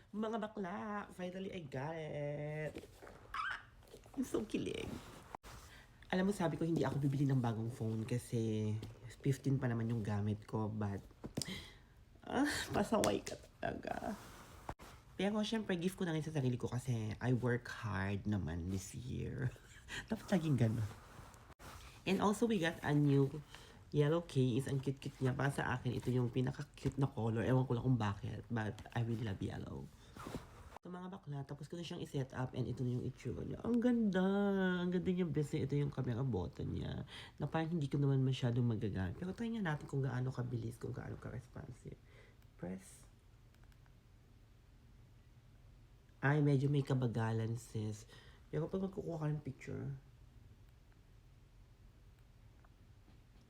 Mga bakla, finally I got it. I'm so kilig. Alam mo, sabi ko hindi ako bibili ng bagong phone kasi 15 pa naman yung gamit ko, but pasaway ka talaga. Pero syempre, gift ko na rin sa sarili ko kasi I work hard naman this year. Dapat laging gano'n. And also, we got a new yellow case. Ang cute-cute niya. Para sa akin, ito yung pinaka-cute na color. Ewan ko lang kung bakit, but I really love yellow. So mga bakla, tapos ko na siyang i-set up and ito na yung itsura niya. Ang ganda! Ang ganda niya, best. Ito yung camera button niya. Na parang hindi ko naman masyadong magagamit. Pero try nga natin kung gaano kabilis, kung gaano ka-responsive. Press. Ay, medyo may kabagalan, sis. Pero pag magkukuha ka ng picture,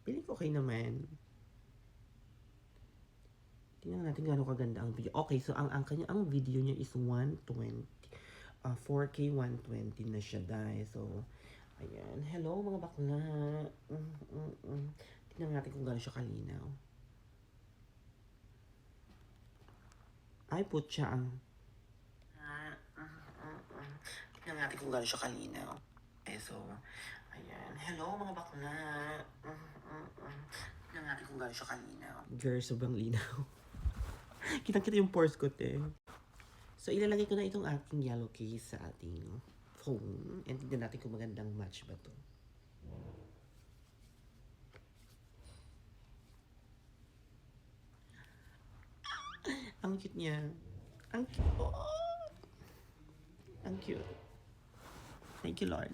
piling ko okay naman. Tingnan natin gaano kaganda ang video. Okay, so ang video niya is 120. 4K 120 na siya, guys. So, ayan. Hello, mga bakla. Tingnan natin kung gaano siya kalinaw. Ay, putya ang... Tingnan natin kung gaano siya kalinaw. Okay, so, ayan. Hello, mga bakla. Tingnan natin kung gaano siya kalinaw. Girl, sobrang linaw. Kitang-kita yung pores ko, te. So, ilalagay ko na itong aking yellow case sa ating phone. And tignan natin kung magandang match ba to. Ang cute niya. Ang cute. Oh! Ang cute. Thank you, Lord.